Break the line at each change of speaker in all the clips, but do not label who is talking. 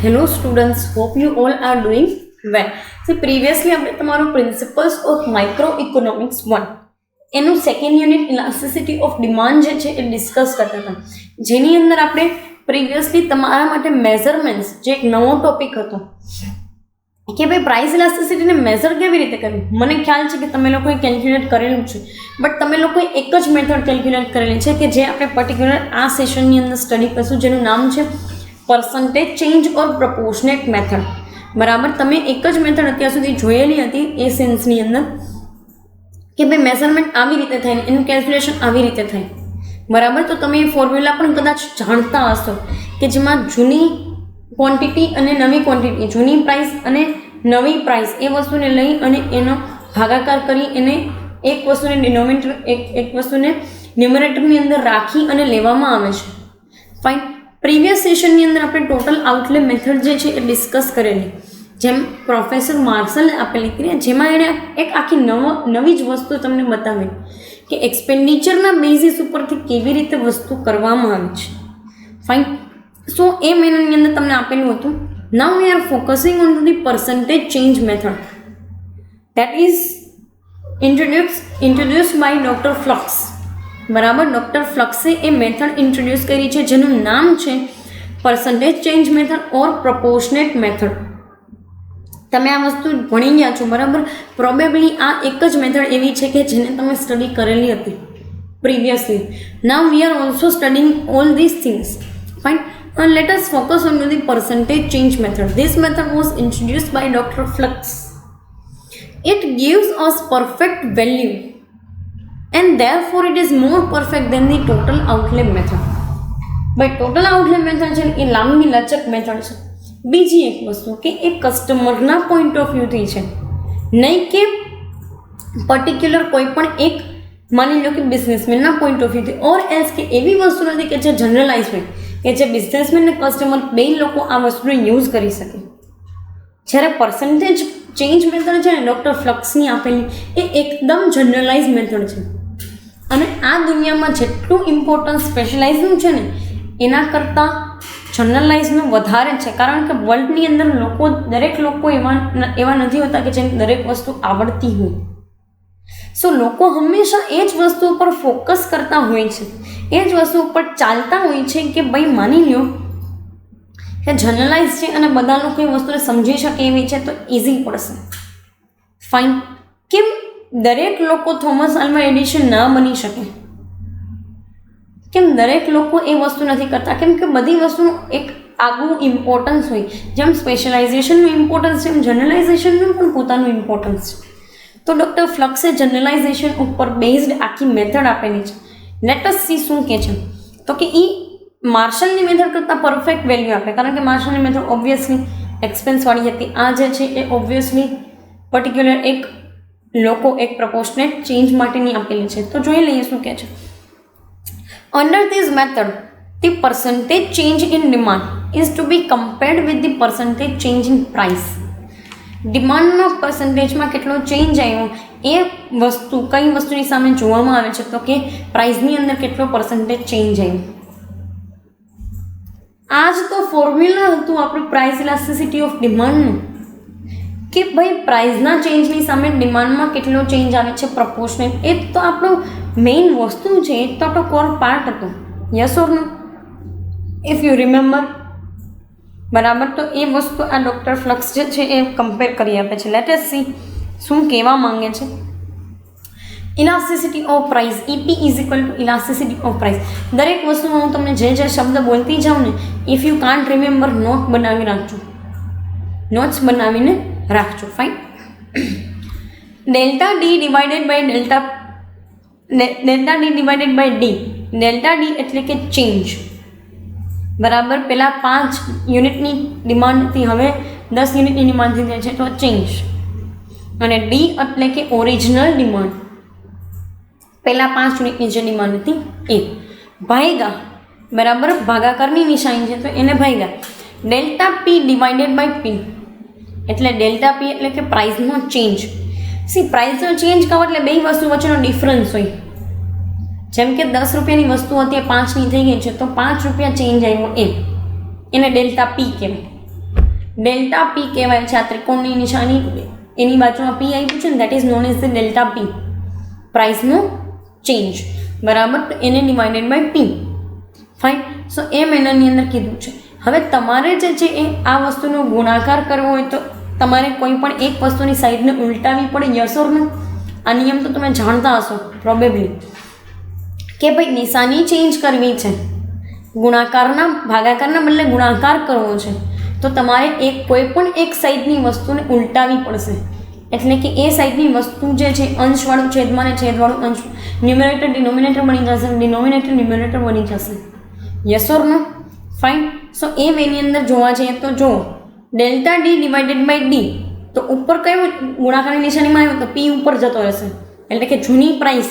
Hello students, hope you all are doing well. So previously આપણે તમારું principles of micro economics 1 એનું second unit elasticity of demand જે છે એ discuss કરતા હતા, જેની અંદર આપણે પ્રીવિયસલી તમારા માટે મેઝરમેન્ટ્સ જે એક નવો ટોપિક હતો કે ભાઈ પ્રાઇસ ઇલાસ્ટિસિટીને મેઝર કેવી રીતે કરવી. મને ખ્યાલ છે કે તમે લોકોએ કેલ્ક્યુલેટ કરેલું છે, બટ તમે લોકોએ એક જ મેથડ કેલ્ક્યુલેટ કરેલી છે કે જે આપણે પર્ટિક્યુલર આ સેશનની અંદર સ્ટડી કરશું, જેનું નામ છે પરસન્ટેજ ચેન્જ ઓર પ્રપોર્શનેટ મેથડ. બરાબર, તમે એક જ મેથડ અત્યાર સુધી જોયેલી હતી એ સેન્સની અંદર કે ભાઈ મેઝરમેન્ટ આવી રીતે થાય, એનું કેલ્ક્યુલેશન આવી રીતે થાય. બરાબર, તો તમે એ ફોર્મ્યુલા પણ કદાચ જાણતા હશો કે જેમાં જૂની ક્વોન્ટિટી અને નવી ક્વોન્ટિટી, જૂની પ્રાઇસ અને નવી પ્રાઇસ એ વસ્તુને લઈ અને એનો ભાગાકાર કરી એને એક વસ્તુને ડિનોમિનેટર એક વસ્તુને ન્યુમરેટરની અંદર રાખી અને લેવામાં આવે છે. ફાઇન. પ્રીવિયસ સેશનની અંદર આપણે ટોટલ આઉટલે મેથડ જે છે એ ડિસ્કસ કરેલી, જેમ પ્રોફેસર માર્શલે આપેલી ક્રિયા, જેમાં એણે એક આખી નવી જ વસ્તુ તમને બતાવી કે એક્સપેન્ડિચરના બેઝિસ ઉપરથી કેવી રીતે વસ્તુ કરવામાં આવે છે. ફાઇન. સો એ મેનરની અંદર તમને આપેલું હતું. Now we are focusing on the percentage change method that is introduce by doctor Flux. બરાબર, ડૉક્ટર ફ્લક્સે એ મેથડ ઇન્ટ્રોડ્યુસ કરી છે જેનું નામ છે percentage change method or proportionate method. તમે આ વસ્તુ ભણી ગયા છો, બરાબર. પ્રોબેબલી આ એક જ મેથડ એવી છે કે જેને તમે સ્ટડી કરેલી હતી previously. Now we are also studying all this things. Fine. And let us focus on the percentage change method. This method was introduced by Dr. Flux. It gives us perfect value and therefore it is more perfect than the total outlay method. By total outlay method છે એ લાંબી લચક method છે. બીજી એક વસ્તુ કે એ કસ્ટમરના point of વ્યૂથી છે, નહીં કે પર્ટિક્યુલર કોઈ પણ એક માની લો કે બિઝનેસમેનના પોઈન્ટ ઓફ વ્યૂથી, ઓર એલ્સ કે એવી વસ્તુ નથી કે જે જનરલાઇઝ હોય કે જે બિઝનેસમેન અને કસ્ટમર બે લોકો આ વસ્તુને યુઝ કરી શકે. જ્યારે પર્સન્ટેજ ચેન્જ મેથડ છે ને ડૉક્ટર ફ્લક્સની આપેલી એ એકદમ જનરલાઇઝ મેથડ છે, અને આ દુનિયામાં જેટલું ઇમ્પોર્ટન્સ સ્પેશિયલાઇઝનું છે ને એના કરતાં જનરલાઇઝનું વધારે છે. કારણ કે વર્લ્ડની અંદર દરેક લોકો એવા નથી હોતા કે જેને દરેક વસ્તુ આવડતી હોય. સો લોકો હંમેશા એ જ વસ્તુ ઉપર ફોકસ કરતા હોય છે, એ જ વસ્તુ ઉપર ચાલતા હોય છે કે ભાઈ માની લો કે જનરલાઇઝ છે અને બધા લોકો એ વસ્તુને સમજી શકે એવી છે તો ઇઝી પડશે. ફાઇન. કેમ દરેક લોકો થોમસ આલ્વા એડિશન ના બની શકે? કેમ દરેક લોકો એ વસ્તુ નથી કરતા? કેમ કે બધી વસ્તુનું એક આગવું ઇમ્પોર્ટન્સ હોય. જેમ સ્પેશિયલાઇઝેશનનું ઇમ્પોર્ટન્સ છે એમ જનરલાઇઝેશનનું પણ પોતાનું ઇમ્પોર્ટન્સ છે. તો ડૉક્ટર ફ્લક્સે જનરલાઇઝેશન ઉપર બેઝડ આખી મેથડ આપેલી છે. લેટ અસ સી શું કહે છે. તો કે એ માર્શલની મેથડ કરતાં પરફેક્ટ વેલ્યુ આપે, કારણ કે માર્શલની મેથડ ઓબ્વિયસલી એક્સપેન્સવાળી હતી. આ જે છે એ ઓબ્વિયસલી પર્ટિક્યુલર એક પ્રપોર્શનેટ ચેન્જ માટેની આપેલી છે. તો જોઈ લઈએ શું કહે છે. Under this method the percentage change in demand is to be compared with the percentage change in price. ડિમાન્ડનો પર્સન્ટેજમાં કેટલો ચેન્જ આવ્યો એ વસ્તુ કઈ વસ્તુની સામે જોવામાં આવે છે, તો કે પ્રાઇસની અંદર કેટલો પર્સન્ટેજ ચેન્જ આવ્યો. આ જ તો ફોર્મ્યુલા હતું આપણું પ્રાઇસ ઇલાસ્ટિસિટી ઓફ ડિમાન્ડનું, કે ભાઈ પ્રાઇસના ચેન્જની સામે ડિમાન્ડમાં કેટલો ચેન્જ આવે છે પ્રપોર્શનેટ. એ તો આપણું મેઇન વસ્તુ છે, એ તો આપણો કોર પાર્ટ હતો. Yes or no? If you remember. બરાબર, તો એ વસ્તુ આ ડૉક્ટર ફ્લક્સ જે છે એ કમ્પેર કરી આપે છે. લેટ અસ સી શું કહેવા માંગે છે. Elasticity of price, EP is equal to elasticity of price. દરેક વસ્તુમાં હું તમને જે શબ્દ બોલતી જાઉં ને, if you can't remember, notes બનાવીને રાખજો. Fine. Delta D divided by D. Delta D એટલે કે ચેન્જ. બરાબર, પહેલાં 5 યુનિટની ડિમાન્ડ હતી, હવે 10 યુનિટની ડિમાન્ડ થઈ જાય છે, તો ચેન્જ. અને ડી એટલે કે ઓરિજિનલ ડિમાન્ડ, પહેલાં 5 યુનિટની જે ડિમાન્ડ હતી એ ભાગ્યા. બરાબર, ભાગાકારની નિશાની છે તો એને ભાગ્યા. Delta P divided by P એટલે ડેલ્ટા પી એટલે કે પ્રાઇસનો ચેન્જ. પ્રાઇસનો ચેન્જ કહો એટલે બે વસ્તુ વચ્ચેનો ડિફરન્સ હોય. જેમ કે 10 રૂપિયાની વસ્તુ હતી એ 5ની થઈ ગઈ છે, તો 5 રૂપિયા ચેન્જ આવ્યો એને ડેલ્ટા પી કહેવાય. ડેલ્ટા પી કહેવાય છે. આ ત્રિકોણની નિશાની એની બાજુમાં પી આપ્યું છે ને, that is known as the delta P, પ્રાઇસનો ચેન્જ. બરાબર, તો એને divided by P. Fine. So એ મેનરની અંદર કીધું છે. હવે તમારે જે છે એ આ વસ્તુનો ગુણાકાર કરવો હોય તો તમારે કોઈ પણ એક વસ્તુની સાઈડને ઉલટાવી પડે. યસ ઓર નો? આ નિયમ તો તમે જાણતા હશો પ્રોબેબલી, કે ભાઈ નિશાની ચેન્જ કરવી છે, ગુણાકારના ભાગાકારના બદલે ગુણાકાર કરવો છે, તો તમારે કોઈ પણ એક સાઈડની વસ્તુને ઉલટાવી પડશે. એટલે કે એ સાઈડની વસ્તુ જે છે અંશવાળું છેદમાં ને છેદવાળું અંશ, ન્યુમેરેટર ડિનોમિનેટર બની જશે, ડિનોમિનેટર ન્યુમેરેટર બની જશે. Yes or no? Fine. So એ વેની અંદર જોવા જઈએ તો જો delta D divided by D, તો ઉપર કયો ગુણાકારની નિશાનીમાં આવ્યો તો પી ઉપર જતો રહેશે. એટલે કે જૂની પ્રાઇસ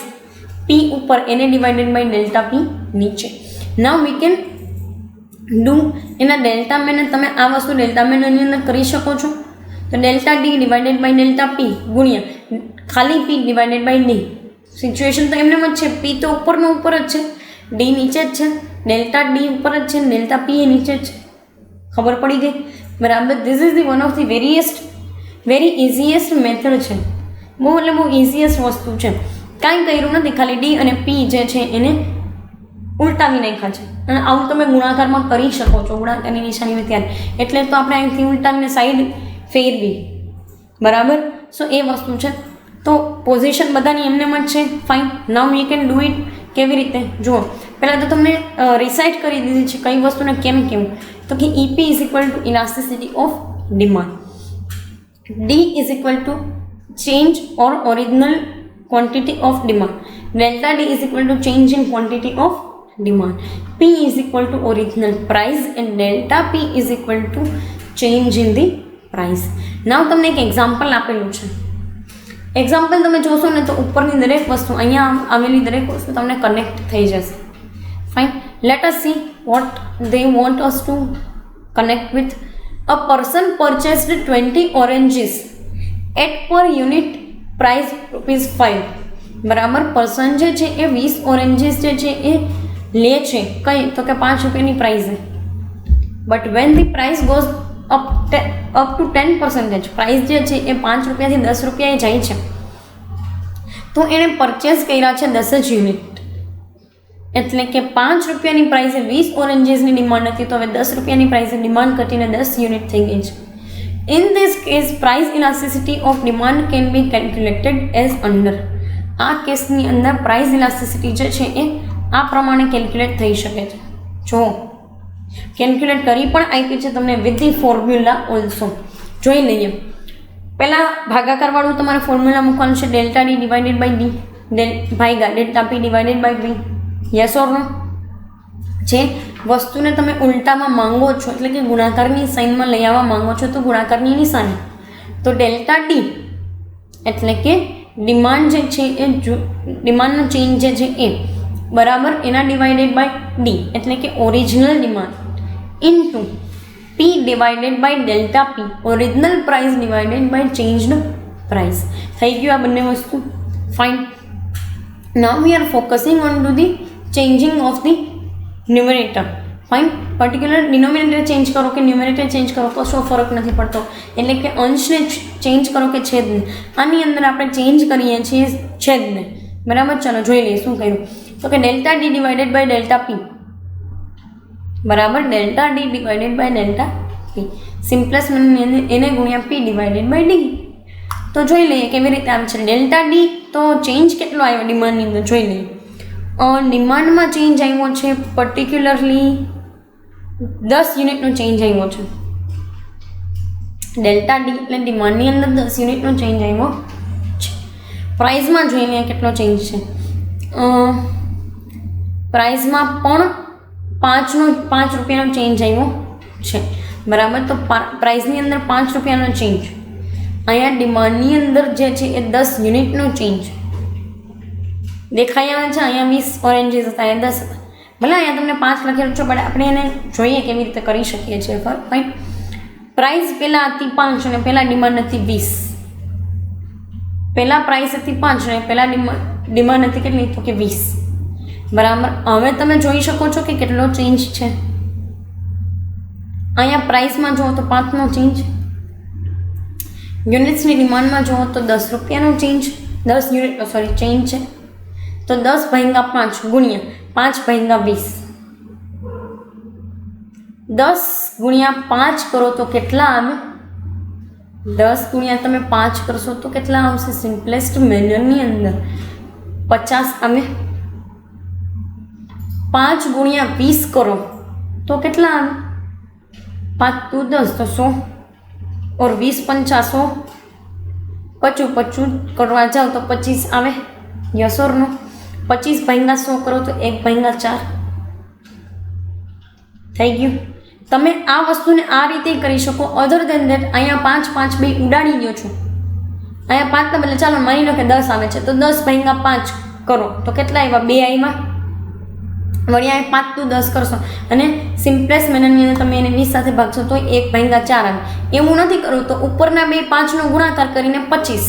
પી ઉપર, એને ડિવાઇડેડ બાય ડેલ્ટા પી નીચે. નાઉ વી કેન ડુ એના ડેલ્ટા મેન. તમે આ વસ્તુ ડેલ્ટા મેનની અંદર કરી શકો છો. તો delta D divided by delta P ગુણ્યા ખાલી P divided by D. Situation તો એમને જ છે, પી તો ઉપરનો ઉપર જ છે, ડી નીચે જ છે, ડેલ્ટા ડી ઉપર જ છે, ડેલ્ટા પી એ નીચે જ છે. ખબર પડી ગઈ? બરાબર. This is the one of the very easiest method છે. બહુ એટલે બહુ ઇઝીએસ્ટ વસ્તુ છે. કાંઈ કર્યું નથી, ખાલી ડી અને પી જે છે એને ઉલટાવી નાખ્યા છે. અને આવું તમે ગુણાકારમાં કરી શકો છો, ગુણાકારની નિશાની હોય ત્યારે. એટલે તો આપણે અહીંથી ઉલટાવીને સાઈડ ફેરવી. બરાબર. સો એ વસ્તુ છે. તો પોઝિશન બધાની એમનેમ જ છે. Fine. Now you can do it. કેવી રીતે? જુઓ, પહેલાં તો તમને રિસાઇટ કરી દીધી છે કઈ વસ્તુને કેમ કેવું. તો કે EP is equal to elasticity of demand, D is equal to change or original quantity of demand, delta D is equal to change in quantity of demand, P is equal to original price and delta P is equal to change in the price. Now તમને એક example આપેલું છે. Example તમે જોશો ને તો ઉપરની દરેક વસ્તુ, અહીંયા આવેલી દરેક વસ્તુ તમને કનેક્ટ થઈ જશે. Fine. Let S see what they want us to connect with. A person purchased 20 oranges at per unit price ₹5. બરાબર. પર્સન જે છે એ 20 ઓરેન્જીસ જે છે એ લે છે, કઈ તો કે 5 રૂપિયાની પ્રાઇઝે. But when the price goes up to 10%, price જે છે એ 5 રૂપિયાથી 10 રૂપિયાએ જાય છે, તો એણે પરચેસ કર્યા છે 10 જ યુનિટ. એટલે કે 5 રૂપિયાની પ્રાઇસે 20 ઓરેન્જીસની ડિમાન્ડ હતી, તો હવે 10 રૂપિયાની પ્રાઇસે ડિમાન્ડ ઘટીને 10 યુનિટ થઈ ગઈ છે. In this case price elasticity of demand can be calculated as under. આ કેસની અંદર પ્રાઇસ ઇલાસ્ટિસિટી જે છે એ આ પ્રમાણે કેલ્ક્યુલેટ થઈ શકે છે. જો કેલ્ક્યુલેટ કરી પણ આપી છે તમને વિથ ધી ફોર્મ્યુલા ઓલ્સો. જોઈ લઈએ. પહેલાં ભાગાકારવાળું તમારે ફોર્મ્યુલા મૂકવાનું છે. Delta D divided by D ભાગ્યા delta P divided by V. Yes or no? જે વસ્તુને તમે ઉલટામાં માંગો છો, એટલે કે ગુણાકારની સાઇનમાં લઈ આવવા માંગો છો, તો ગુણાકારની નિશાની તો ડેલ્ટા ડી એટલે કે ડિમાન્ડ જે છે એ ડિમાન્ડનો ચેન્જ જે છે એ બરાબર એના ડિવાઇડેડ બાય ડી એટલે કે original demand into P divided by delta P original price divided by changed price. થઈ ગયું આ બંને વસ્તુ. Fine. Now we are focusing on to the changing of the numerator. Fine. Particular denominator change કરો કે numerator change કરો કશો ફરક નથી પડતો. એટલે કે અંશને ચેન્જ કરો કે છેદને. આની અંદર આપણે ચેન્જ કરીએ છીએ છેદને. બરાબર. ચલો જોઈ લઈએ શું કર્યું. તો કે delta D divided by delta P બરાબર delta D divided by delta P. Simplest એને ગુણ્યા પી ડિવાઇડેડ બાય ડી. તો જોઈ લઈએ કેવી રીતે આમ છે. ડેલ્ટા ડી તો ચેન્જ કેટલો આવ્યો ડિમાન્ડની અંદર જોઈ લઈએ. ડિમાન્ડમાં ચેન્જ આવ્યો છે પર્ટિક્યુલરલી 10 યુનિટનો ચેન્જ આવ્યો છે. ડેલ્ટા ડી એટલે ડિમાન્ડની અંદર 10 યુનિટનો ચેન્જ આવ્યો છે. પ્રાઇઝમાં જોઈ લઈએ કેટલો ચેન્જ છે. પ્રાઇઝમાં પણ 5 રૂપિયાનો ચેન્જ આવ્યો છે. બરાબર. તો પ્રાઇઝની અંદર 5 રૂપિયાનો ચેન્જ. અહીંયા ડિમાન્ડની અંદર જે છે એ 10 યુનિટનો ચેન્જ દેખાઈ આવે છે. અહીંયા 20 ઓરેન્જીસ હતા, અહીંયા 10 હતા. ભલે અહીંયા તમને 5 લખેલું છે, પણ આપણે એને જોઈએ કેવી રીતે કરી શકીએ છીએ. ફાઇન. પ્રાઇસ પહેલાં હતી 5 અને પહેલાં ડિમાન્ડ હતી 20. પહેલાં પ્રાઇસ હતી 5 અને પહેલાં ડિમાન્ડ હતી કેટલી તો કે 20. બરાબર. હવે તમે જોઈ શકો છો કે કેટલો ચેન્જ છે. અહીંયા પ્રાઇસમાં જુઓ તો 5નો ચેન્જ, યુનિટ્સની ડિમાન્ડમાં જુઓ તો 10 રૂપિયાનો ચેન્જ, 10 યુનિટ ચેન્જ છે. તો 10/5 ગુણ્યા 5/20, 10 ગુણ્યા 5 કરો તો કેટલા આવે? 10 ગુણ્યા તમે 5 કરશો તો કેટલા આવશે? સિમ્પલેસ્ટ મેનરની અંદર 50 આવે. 5 ગુણ્યા 20 કરો તો કેટલા આવે? 5 × 10 તો 100 और 20 × 50 100, 55 કરવા જાઓ તો 25 આવે. યસ ઓર નો? 25/100 કરો તો 1/4 થઈ ગયું. તમે આ વસ્તુને આ રીતે કરી શકો. અધર દેન દેટ અહીંયા 5 5 2 ઉડાડી દો છો. અહીંયા 5ના બદલે ચાલો માની લો કે 10 આવે છે તો 10/5 કરો તો કેટલા આવ્યા? 2 આવ્યા. વળી અહીંયા 5 × 10 કરશો અને સિમ્પલેસ્ટ મેનરની અંદર તમે એને 20 સાથે ભાગશો તો 1/4 આવે. એવું નથી કરવું તો ઉપરના બે 5નો ગુણાકાર કરીને 25,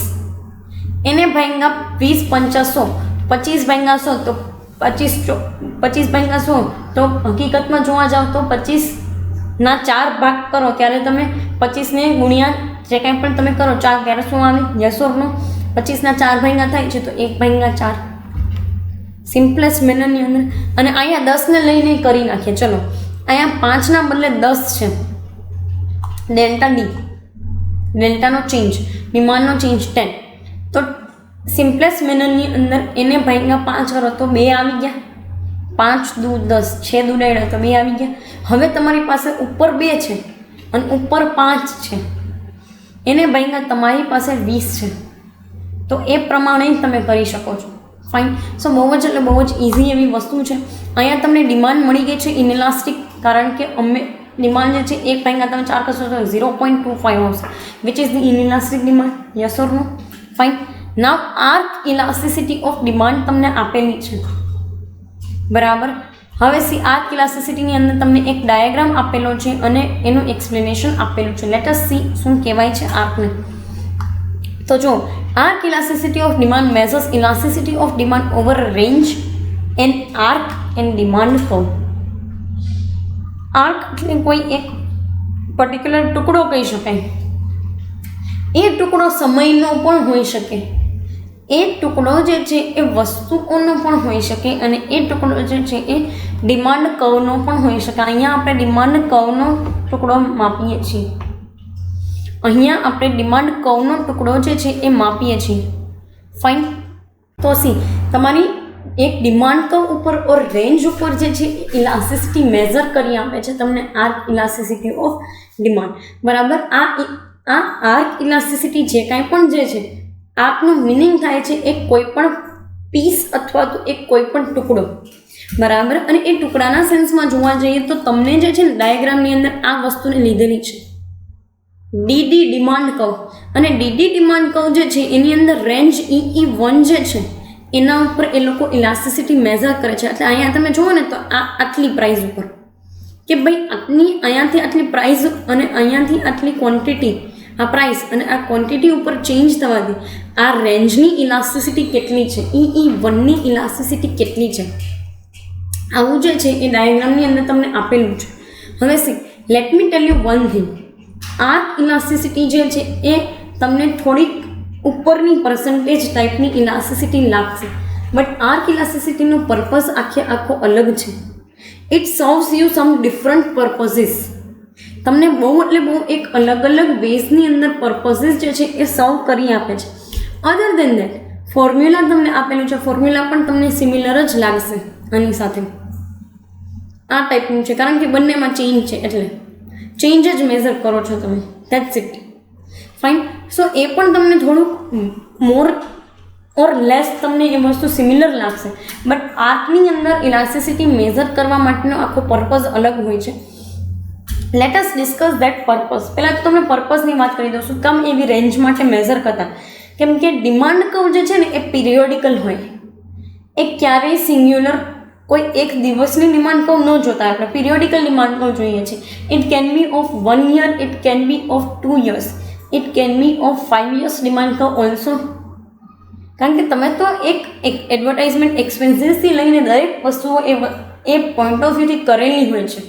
એને ભાગ્યા 20 × 50, 25/100 તો 25/100 તો હકીકતમાં જોવા જાઓ તો 25ના 4 ભાગ કરો ત્યારે તમે 25ને ગુણ્યા જે કાંઈ પણ તમે કરો 4 ત્યારે શું આવે? યસ ઓર નો? 25ના 4 ભાગ્યા થાય છે તો 1/4 સિમ્પલેસ્ટ મેનરની અંદર. અને અહીંયા 10ને લઈને કરી નાખીએ. ચલો અહીંયા 5ના બદલે 10 છે. ડેલ્ટા ડી, ડેલ્ટાનો ચેન્જ, ડિમાન્ડનો ચેન્જ 10. તો સિમ્પલેસ્ટ મેનરની અંદર એને ભાગ્યા 5 કરો તો 2 આવી ગયા. 5 × 10 6 ઉડાડ્યા તો 2 આવી ગયા. હવે તમારી પાસે ઉપર 2 છે અને ઉપર 5 છે, એને ભાગ્યા તમારી પાસે 20 છે. તો એ પ્રમાણે તમે કરી શકો છો. ફાઇન. સો બહુ જ એટલે બહુ જ ઇઝી એવી વસ્તુ છે. અહીંયા તમને ડિમાન્ડ મળી ગઈ છે ઇનઇલાસ્ટિક, કારણ કે અમે ડિમાન્ડ જે છે 1/4 કરશો તો 0.25 આવશે, which is the inelastic demand. Yes or no? Fine. Now arc elasticity of demand તમને આપેલી છે, બરાબર. હવે આર્ક ઇલાસ્ટિસિટીની અંદર તમને એક ડાયાગ્રામ આપેલો છે અને એનું એક્સપ્લેનેશન આપેલું છે. લેટ અસ સી શું કહેવાય છે આર્કને. તો જો arc elasticity of demand measures elasticity of demand over range and arc and demand curve. arc એટલે કોઈ એક પર્ટિક્યુલર ટુકડો કહી શકાય. એ ટુકડો સમયનો પણ હોઈ શકે, એ ટુકડો જે છે એ વસ્તુઓનો પણ હોઈ શકે અને એ ટુકડો જે છે એ ડિમાન્ડ કર્વનો પણ હોઈ શકે. અહીંયા આપણે ડિમાન્ડ કર્વનો ટુકડો માપીએ છીએ. અહીંયા આપણે ડિમાન્ડ કર્વનો ટુકડો જે છે એ માપીએ છીએ. ફાઇન. તો તમારી એક ડિમાન્ડ કર્વ ઉપર ઓર રેન્જ ઉપર જે છે ઇલાસ્ટિસિટી મેઝર કરી આપે છે તમને આર્ક ઇલાસ્ટિસિટી ઓફ ડિમાન્ડ, બરાબર. આ આર્ક ઇલાસ્ટિસિટી જે કાંઈ પણ જે છે આપનું મિનિંગ થાય છે એક કોઈ પણ પીસ અથવા તો એક કોઈ પણ ટુકડો, બરાબર. અને એ ટુકડાના સેન્સમાં જોવા જઈએ તો તમને જે છે ને ડાયાગ્રામની અંદર આ વસ્તુને લીધેલી છે ડીડી ડિમાન્ડ કર્વ. અને ડીડી ડિમાન્ડ કર્વ જે છે એની અંદર રેન્જ EE1 જે છે એના ઉપર એ લોકો ઇલાસ્ટિસિટી મેઝર કરે છે. એટલે અહીંયા તમે જુઓ ને તો આ આટલી પ્રાઇસ ઉપર કે ભાઈ અહીંયાથી આટલી પ્રાઇસ અને અહીંયાથી આટલી ક્વોન્ટિટી, આ પ્રાઇસ અને આ ક્વોન્ટિટી ઉપર ચેન્જ થવાથી આ રેન્જની ઇલાસ્ટિસિટી કેટલી છે, EE1ની ઇલાસ્ટિસિટી કેટલી છે, આવું જે છે એ ડાયાગ્રામની અંદર તમને આપેલું છે. હવે let me tell you one thing. Arc elasticity જે છે એ તમને થોડીક ઉપરની પર્સન્ટેજ ટાઈપની ઇલાસ્ટિસિટી લાગશે, બટ આર્ક ઇલાસ્ટિસિટીનો પર્પઝ આખો અલગ છે. It serves you some different purposes. તમને બહુ એટલે બહુ એક અલગ અલગ વેઝની અંદર પર્પઝીસ જે છે એ સર્વ કરી આપે છે. અધર દેન દેટ ફોર્મ્યુલા તમને આપેલું છે, ફોર્મ્યુલા પણ તમને સિમિલર જ લાગશે આની સાથે. આ ટાઈપનું છે કારણ કે બંનેમાં ચેન્જ છે એટલે ચેન્જ જ મેઝર કરો છો તમે. That's it. ફાઇન. સો એ પણ તમને થોડુંક મોર ઓર લેસ તમને એ વસ્તુ સિમિલર લાગશે, બટ આર્કની અંદર ઇલાસ્ટિસિટી મેઝર કરવા માટેનો આખો પર્પઝ અલગ હોય છે. Let us discuss that purpose. પહેલાં તો તમને પર્પઝની વાત કરી દઉં છું. કામ એવી રેન્જ માટે મેઝર કરતા, કેમ કે ડિમાન્ડ કર્વ જે છે ને એ પિરિયોડિકલ હોય, એ ક્યારેય સિંગ્યુલર કોઈ એક દિવસની ડિમાન્ડ કર્વ ન જોતા આપણે પિરિયોડિકલ ડિમાન્ડ કર્વ જોઈએ છે. It can be of 1 year, it can be of 2 years, it can be of 5 years demand curve also. કારણ કે તમે તો એક એડવર્ટાઇઝમેન્ટ એક્સપેન્સીસથી લઈને દરેક વસ્તુઓ એ પોઈન્ટ ઓફ વ્યૂથી કરેલી હોય છે.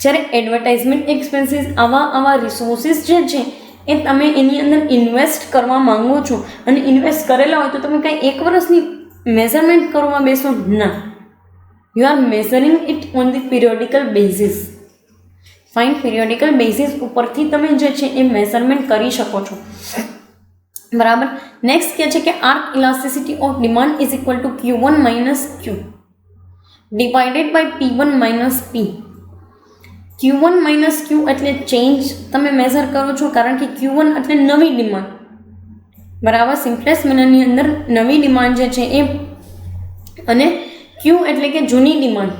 જ્યારે એડવર્ટાઇઝમેન્ટ એક્સપેન્સીસ આવા રિસોર્સિસ જે છે એ તમે એની અંદર ઇન્વેસ્ટ કરવા માંગો છો અને ઇન્વેસ્ટ કરેલા હોય તો તમે કાંઈ એક વર્ષની મેઝરમેન્ટ કરવા બેસો ના, you are measuring it on the periodical basis. Fine, periodical basis ઉપરથી તમે જે છે એ મેઝરમેન્ટ કરી શકો છો. બરાબર. નેક્સ્ટ કહે છે કે arc elasticity of demand is equal to Q1 minus Q divided by P1 minus P. Q1 minus Q એટલે ચેન્જ તમે મેઝર કરો છો, કારણ કે Q1 એટલે નવી ડિમાન્ડ. બરાબર. સિમ્પલેસ્ટ મેનરની અંદર નવી ડિમાન્ડ જે છે એ, અને Q એટલે કે જૂની ડિમાન્ડ,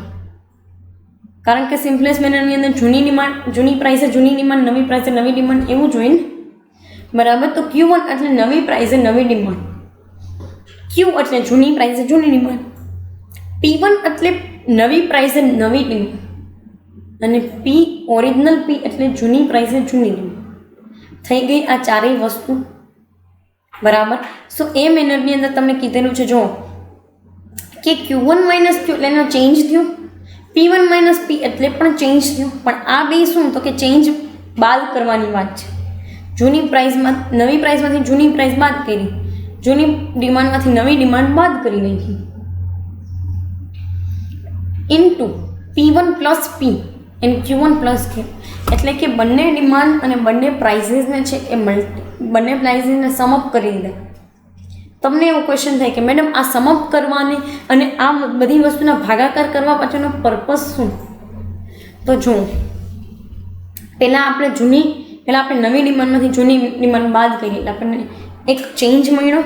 કારણ કે સિમ્પલેસ્ટ મેનરની અંદર જૂની પ્રાઇસે જૂની ડિમાન્ડ, નવી પ્રાઇસે નવી ડિમાન્ડ એવું જોઈએ ને. બરાબર. તો Q1 એટલે નવી પ્રાઇસે નવી ડિમાન્ડ, Q એટલે જૂની પ્રાઇસે જૂની ડિમાન્ડ, P1 એટલે નવી પ્રાઇસે નવી ડિમાન્ડ, અને P ઓરિજિનલ P એટલે જૂની પ્રાઇસે જૂની ડિમાન્ડ. થઈ ગઈ આ ચારેય વસ્તુ. બરાબર. સો એ મેનરની અંદર તમને કીધેલું છે જો કે Q1 માઇનસ Q એટલે એનો ચેન્જ થયો, P1 માઇનસ P એટલે પણ ચેન્જ થયો. પણ આ બે શું તો કે ચેન્જ બાદ કરવાની વાત છે. જૂની પ્રાઇસમાં નવી પ્રાઇસમાંથી જૂની પ્રાઇસ બાદ કરી, જૂની ડિમાન્ડમાંથી નવી ડિમાન્ડ બાદ કરી નાખી, into P1 plus P and Q1 plus Q. એટલે કે બંને ડિમાન્ડ અને બંને પ્રાઇઝીસને છે એ બંને પ્રાઇઝીસને સમઅપ કરી દીધા. તમને એવો ક્વેશ્ચન થાય કે મેડમ આ સમઅપ કરવાની અને આ બધી વસ્તુના ભાગાકાર કરવા પાછળનો પર્પઝ શું? તો જો પહેલાં આપણે નવી ડિમાન્ડમાંથી જૂની ડિમાન્ડ બાદ કરી એટલે આપણને એક ચેન્જ મળ્યો,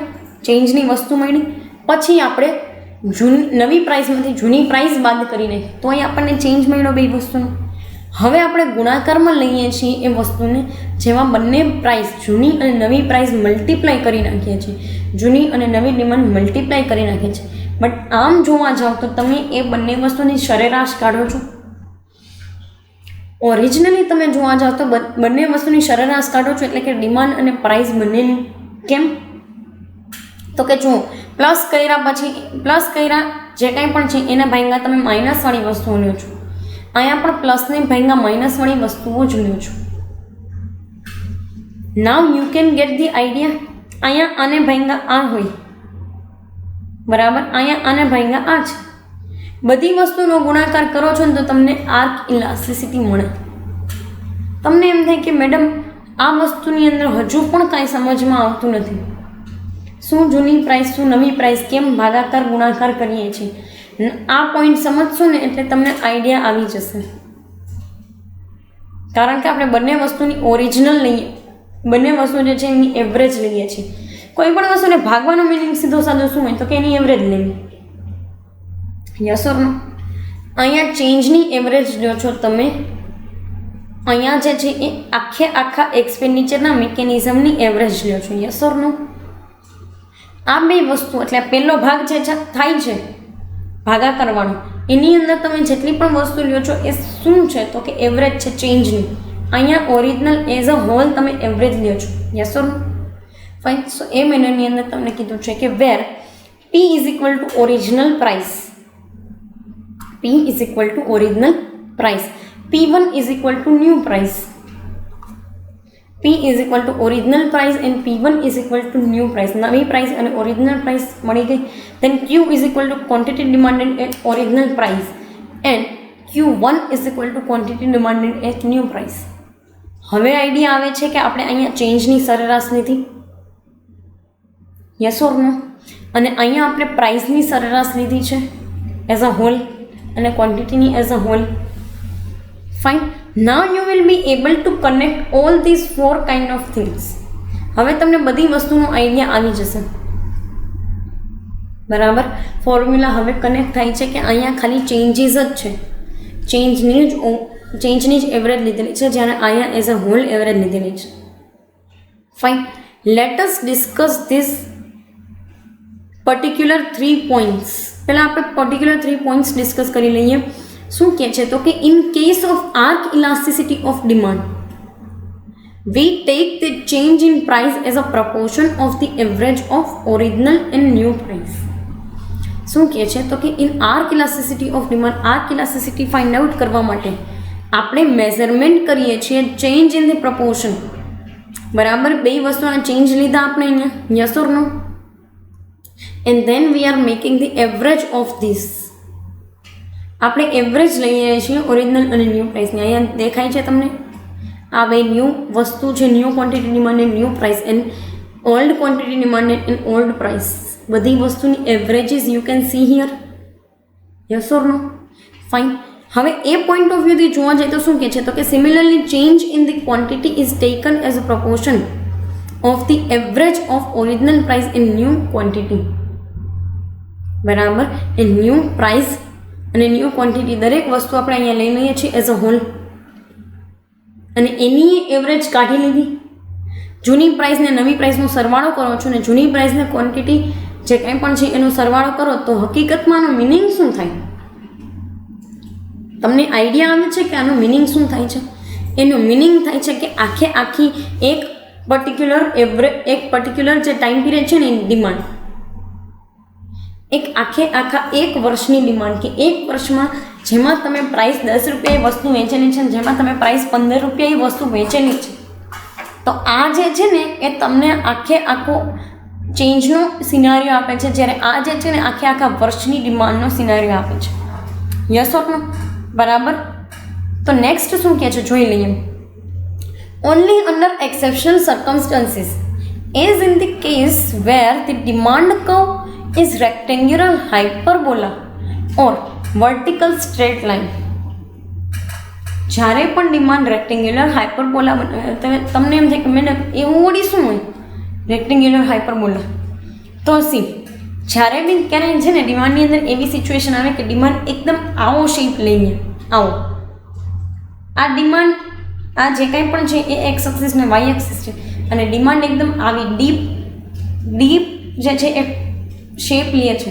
ચેન્જની વસ્તુ મળી. પછી આપણે નવી પ્રાઇસમાંથી જૂની પ્રાઇસ બાદ કરીને તો અહીં આપણને ચેન્જ મળ્યો બે વસ્તુનો. હવે આપણે ગુણાકારમાં લઈએ છીએ એ વસ્તુને, જેમાં બંને પ્રાઇસ જૂની અને નવી પ્રાઇસ મલ્ટીપ્લાય કરી નાખીએ છીએ, જૂની અને નવી ડિમાન્ડ મલ્ટીપ્લાય કરી નાખીએ છીએ. બટ આમ જોવા જાઓ તો તમે એ બંને વસ્તુની સરેરાશ કાઢો છો. ઓરિજિનલી તમે જોવા જાઓ તો બંને વસ્તુની સરેરાશ કાઢો છો, એટલે કે ડિમાન્ડ અને પ્રાઇસ બંનેની. કેમ? તો કે જુઓ, પ્લસ કર્યા જે કાંઈ પણ છે એના ભાંગા તમે માઇનસવાળી વસ્તુઓ લ્યો છો. અહીંયા પણ પ્લસને ભાંગા માઇનસવાળી વસ્તુઓ જ લ્યો છો. Now you can get the idea. અહીંયા આને ભાંગા આ હોય, બરાબર. અહીંયા આને ભાંગા આ છે. બધી વસ્તુનો ગુણાકાર કરો છો ને તો તમને આર્ક ઇલાસ્ટિસિટી મળે. તમને એમ થાય કે મેડમ આ વસ્તુની અંદર હજુ પણ કાંઈ સમજમાં આવતું નથી. શું જૂની પ્રાઇસ, શું નવી પ્રાઇસ, કેમ ભાગાકાર ગુણાકાર કરીએ છીએ? આ પોઈન્ટ સમજશો ને એટલે તમને આઈડિયા આવી જશે. કારણ કે આપણે બંને વસ્તુની ઓરિજિનલ લઈએ, બંને વસ્તુ જે છે એની એવરેજ લઈએ છીએ. કોઈ પણ વસ્તુને ભાગવાનો મિનિંગ સીધો સાદો શું હોય તો કે એની એવરેજ લેવી. યસ ઓર નો? અહીંયા ચેન્જની એવરેજ લો છો તમે. અહીંયા જે છે એ આખા એક્સપેન્ડિચરના મિકેનિઝમની એવરેજ લો છો. યસ ઓર નો? આ બે વસ્તુ એટલે પહેલો ભાગ જે થાય છે ભાગા કરવાનો, એની અંદર તમે જેટલી પણ વસ્તુ લ્યો છો એ શું છે તો કે એવરેજ છે ચેન્જની. અહીંયા ઓરિજિનલ એઝ અ હોલ તમે એવરેજ લ્યો છો. Yes or no? Fine. So એ મેનરની અંદર તમને કીધું છે કે where P is equal to original price, P is equal to original price, P1 is equal to new price. P is equal to original price and P1 is equal to new price. નવી price અને original price મળી ગઈ. Then Q is equal to quantity demanded at original price and Q1 is equal to quantity demanded at new price. હવે idea આવે છે કે આપણે અહીંયા ચેન્જની સરેરાશ લીધી. યસ ઓર નો? અને અહીંયા આપણે પ્રાઇસની સરેરાશ લીધી છે એઝ અ હોલ અને ક્વોન્ટિટીની as a whole. Fine. Now you will be able to connect all this 4 kind of things. હવે તમને બધી વસ્તુનો આઈડિયા આવી જશે. બરાબર. ફોર્મ્યુલા હવે કનેક્ટ થાય છે કે અહીંયા ખાલી ચેન્જીસ જ છે, ચેન્જની જ એવરેજ લીધેલી છે, જ્યારે અહીંયા એઝ અ હોલ એવરેજ લીધેલી છે. Fine. Let us discuss this particular 3 points. પહેલાં આપણે પર્ટિક્યુલર 3 પોઈન્ટ્સ ડિસ્કસ કરી લઈએ. શું કહે છે તો કે in case of arc elasticity of demand we take the change in price as a proportion of the average of original and new price. શું કહે છે તો કે in arc elasticity of demand, arc elasticity find out કરવા માટે આપણે measurement કરીએ છીએ ચેન્જ ઇન ધ પ્રપોર્શન, બરાબર. બે વસ્તુના ચેન્જ લીધા આપણે અહીંયા, yes or no? And then we are making the average of this. આપણે એવરેજ લઈએ છીએ ઓરિજિનલ અને ન્યૂ પ્રાઇસની. અહીંયા દેખાય છે તમને આ બે ન્યૂ વસ્તુ છે, new quantity demanded new price and old quantity demanded and old price. બધી વસ્તુની averages you can see here, yes or no? Fine. હવે એ પોઈન્ટ ઓફ વ્યૂથી જોવા જઈએ તો શું કહે છે, તો કે similarly change in the quantity is taken as a proportion of the average of original price in new quantity, બરાબર. એ ન્યૂ પ્રાઇસ અને ન્યૂ ક્વોન્ટિટી દરેક વસ્તુ આપણે અહીંયા લઈ લઈએ છીએ એઝ અ હોલ, અને એની એવરેજ કાઢી લીધી. જૂની પ્રાઇસને નવી પ્રાઇસનો સરવાળો કરો છો ને જૂની પ્રાઇસને ક્વોન્ટિટી જે કંઈ પણ છે એનો સરવાળો કરો તો હકીકતમાં આનો મિનિંગ શું થાય? તમને આઈડિયા આવે છે કે આનું મિનિંગ શું થાય છે? એનું મિનિંગ થાય છે કે આખી એક પર્ટિક્યુલર જે ટાઈમ પીરિયડ છે ને એની ડિમાન્ડ, આખા એક વર્ષની ડિમાન્ડ, કે એક વર્ષમાં જેમાં તમે પ્રાઇસ 10 રૂપિયાએ વસ્તુ વેચેલી છે, જેમાં તમે પ્રાઇસ 15 રૂપિયાએ વસ્તુ વેચેલી છે, તો આ જે છે ને એ તમને આખો ચેન્જનો સિનારીઓ આપે છે, જ્યારે આ જે છે ને આખા વર્ષની ડિમાન્ડનો સિનારીઓ આપે છે. Yes or no? બરાબર. તો નેક્સ્ટ શું કહે છે જોઈ લઈએ. Only under exceptional circumstances as in the case where the demand curve is rectangular hyperbola or vertical straight line. જ્યારે પણ ડિમાન્ડ રેક્ટેન્ગ્યુલર હાઇપરબોલા તમને એમ થાય કે મેડમ એવું વળી શું હોય રેક્ટેન્ગ્યુલર હાઇપરબોલા? તો સી, જ્યારે બી ક્યારેય છે ને ડિમાન્ડની અંદર એવી સિચ્યુએશન આવે કે ડિમાન્ડ એકદમ આવો શેપ લઈને આવો, આ ડિમાન્ડ આ જે કંઈ પણ છે એ એક્સ એક્સિસ ને વાય એક્સિસ છે, અને ડિમાન્ડ એકદમ આવી ડીપ જે છે એ શેપ લે છે,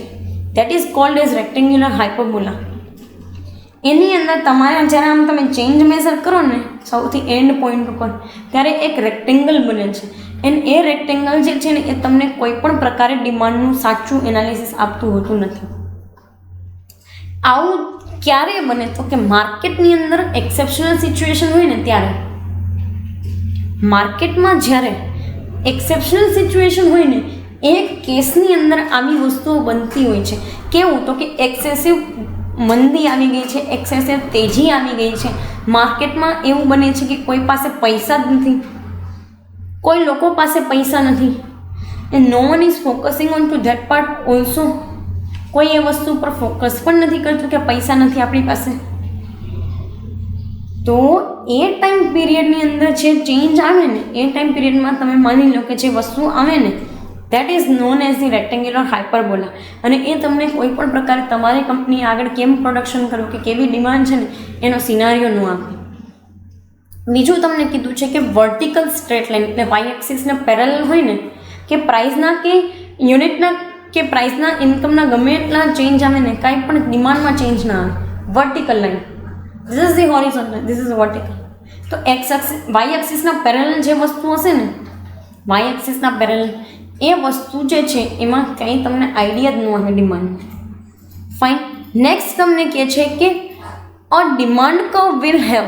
that is called as rectangular hyperbola. એની અંદર તમારે જ્યારે આમ તમે ચેન્જ મેઝર કરો ને સૌથી એન્ડ પોઈન્ટ ઉપર, ત્યારે એક રેક્ટેંગલ બને છે, એન્ડ એ રેક્ટેંગલ જે છે ને એ તમને કોઈ પણ પ્રકારે ડિમાન્ડનું સાચું એનાલિસિસ આપતું હોતું નથી. આવું ક્યારે બને? તો કે માર્કેટની અંદર એક્સેપ્શનલ સિચ્યુએશન હોય ને ત્યારે. માર્કેટમાં જ્યારે એક્સેપ્શનલ સિચ્યુએશન હોય ને એક કેસની અંદર આવી વસ્તુઓ બનતી હોય છે. કેવું? તો કે એક્સેસિવ મંદી આવી ગઈ છે, એક્સેસિવ તેજી આવી ગઈ છે માર્કેટમાં. એવું બને છે કે કોઈ પાસે પૈસા જ નથી, કોઈ લોકો પાસે પૈસા નથી, and no one is focusing on to that part also. કોઈ એ વસ્તુ પર ફોકસ પણ નથી કરતું કે પૈસા નથી આપણી પાસે. તો એ ટાઈમ પીરિયડની અંદર જે ચેન્જ આવે ને એ ટાઈમ પીરિયડમાં તમે માની લો કે જે વસ્તુ આવે ને that is known as the rectangular hyperbola, અને એ તમને કોઈ પણ પ્રકારે તમારી કંપની આગળ કેમ પ્રોડક્શન કરવું કે કેવી ડિમાન્ડ છે ને એનો સિનારીઓ ન આપે. બીજું તમને કીધું છે કે વર્ટિકલ સ્ટ્રેટ લાઇન એટલે વાય એક્સિસને પેરેલલ હોય ને, કે પ્રાઇસના કે યુનિટના કે પ્રાઇસના ઇન્કમના ગમે એટલા ચેન્જ આવે ને કાંઈ પણ ડિમાન્ડમાં ચેન્જ ના આવે. Vertical line, this is the horizontal, this is vertical. તો એક્સ એક્સિસ વાય એક્સિસના પેરેલલ જે વસ્તુ હશે ને, વાય એક્સિસના પેરેલલ એ વસ્તુ જે છે એમાં કંઈ તમને આઈડિયા જ ન આવે ડિમાન્ડ. ફાઇન. નેક્સ્ટ તમને કહે છે કે a demand curve will have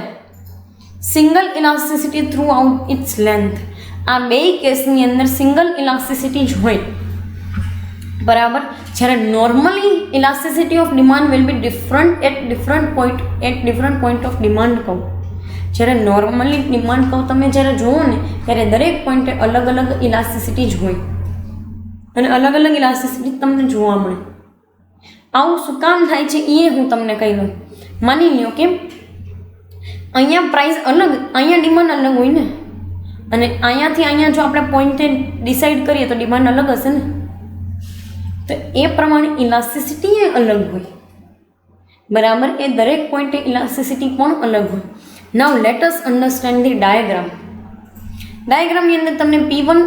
single elasticity throughout its length. આ બે કેસની અંદર સિંગલ ઇલાસ્ટિસિટી જ હોય, બરાબર. જ્યારે normally elasticity of demand will be different at different point of demand curve. જ્યારે નોર્મલી ડિમાન્ડ કહું તમે જ્યારે જુઓ ને ત્યારે દરેક પોઈન્ટે અલગ અલગ ઇલાસ્ટિસિટી જ હોય, અને અલગ અલગ ઇલાસ્ટિસિટી તમને જોવા મળે. આવું શું કામ થાય છે એ હું તમને કહી દઉં. માની લો કે અહીંયા પ્રાઇસ અલગ, અહીંયા ડિમાન્ડ અલગ હોય ને, અને અહીંયાથી અહીંયા જો આપણે પોઈન્ટે ડિસાઈડ કરીએ તો ડિમાન્ડ અલગ હશે ને, તો એ પ્રમાણે ઇલાસ્ટિસિટી એ અલગ હોય, બરાબર. એ દરેક પોઈન્ટે ઇલાસ્ટિસિટી પણ અલગ હોય. Now let us understand the diagram. ડાયાગ્રામની અંદર તમને P1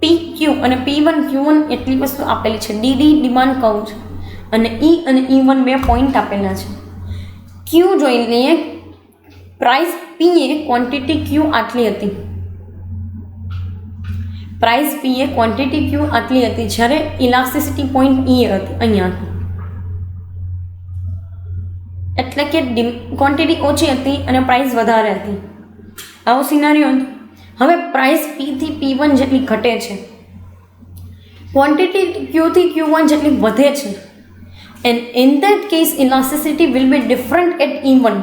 PQ અને P1 Q1 એટલી વસ્તુ આપેલી છે. DD ડિમાન્ડ કર્વ છે, અને E અને E1 બે પોઈન્ટ આપેલા છે. Q જોઈ લઈએ. પ્રાઇસ P એ ક્વોન્ટિટી Q આટલી હતી, પ્રાઇસ P એ ક્વોન્ટિટી Q આટલી હતી, જ્યારે ઇલાસ્ટિસિટી પોઈન્ટ E હતી અહીંયા હતી. એટલે કે ક્વોન્ટિટી ઓછી હતી અને પ્રાઇસ વધારે હતી. આવો સિનારીઓ હતો. હવે પ્રાઇસ P થી P1 જેટલી ઘટે છે, ક્વોન્ટિટી Q થી Q1 જેટલી વધે છે, and in that case elasticity will be different at E1.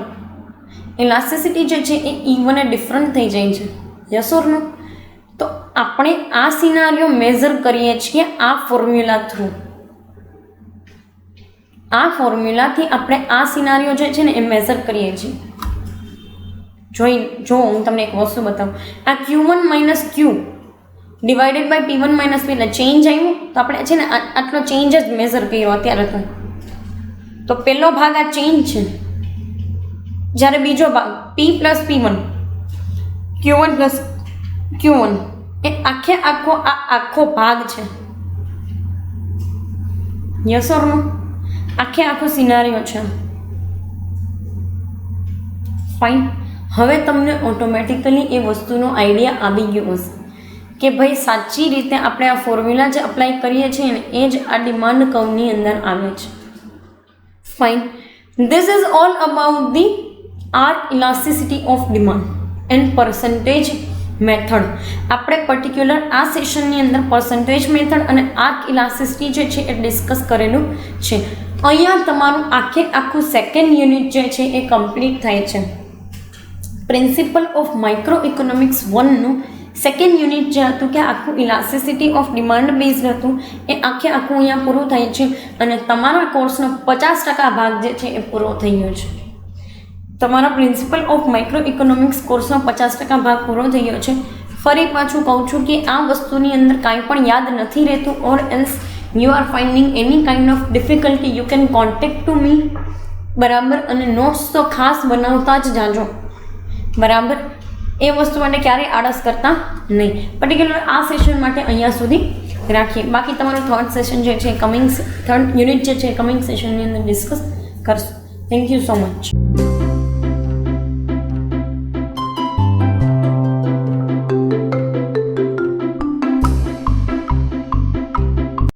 Elasticity જે છે એ E1 એ ડિફરન્ટ થઈ જાય છે. યસ ઓર નો? તો આપણે આ સિનારીઓ મેઝર કરીએ છીએ આ ફોર્મ્યુલા થ્રુ. આ ફોર્મ્યુલાથી આપણે આ સિનારીઓ જે છે ને એ મેઝર કરીએ છીએ. જો હું તમને એક વસ્તુ બતાવું, આ Q1 minus Q divided by P1 minus P એટલે ચેન્જ આવ્યું તો આપણે છે ને આટલો ચેન્જ જ મેઝર કર્યો અત્યારે. તો પહેલો ભાગ આ ચેન્જ છે, જ્યારે બીજો ભાગ P plus P1 Q1 plus Q1 એ આખો ભાગ છે. યસ ઓર નો? આખો સિનારીઓ છે. ફાઇન. હવે તમને ઓટોમેટિકલી એ વસ્તુનો આઈડિયા આવી ગયો હશે કે ભાઈ સાચી રીતે આપણે આ ફોર્મ્યુલા જે અપ્લાય કરીએ છીએ ને એ જ આ ડિમાન્ડ કર્વની અંદર આવે છે. Fine. This is all about the arc elasticity of demand and percentage method. આપણે પર્ટિક્યુલર આ સેશનની અંદર પર્સન્ટેજ મેથડ અને આર્ક ઇલાસ્ટિસિટી જે છે એ ડિસ્કસ કરેલું છે. અહીંયા તમારું આખું સેકન્ડ યુનિટ જે છે એ કમ્પ્લીટ થાય છે. પ્રિન્સિપલ ઓફ માઇક્રો ઇકોનોમિક્સ 1નું સેકન્ડ યુનિટ જે હતું કે આખું ઇલાસ્ટિસિટી ઓફ ડિમાન્ડ બેઝડ હતું એ આખું અહીંયા પૂરું થાય છે અને તમારા કોર્સનો 50% ભાગ જે છે એ પૂરો થઈ ગયો છે. તમારા પ્રિન્સિપલ ઓફ માઇક્રો ઇકોનોમિક્સ કોર્સનો 50% ભાગ પૂરો થઈ ગયો છે. ફરી પાછું કહું છું કે આ વસ્તુની અંદર કાંઈ પણ યાદ નથી રહેતું or else you are finding any kind of difficulty you can contact to me. બરાબર. અને નોટ્સ તો ખાસ બનાવતા જ જાજો. બરાબર. એ વસ્તુ માટે ક્યારેય આળસ કરતા નહીં. પર્ટિક્યુલર આ સેશન માટે અહીંયા સુધી રાખીએ. બાકી તમારું થર્ડ સેશન જે છે થર્ડ યુનિટ જે છે કમિંગ સેશનની અંદર ડિસ્કસ કરશું. Thank you so much.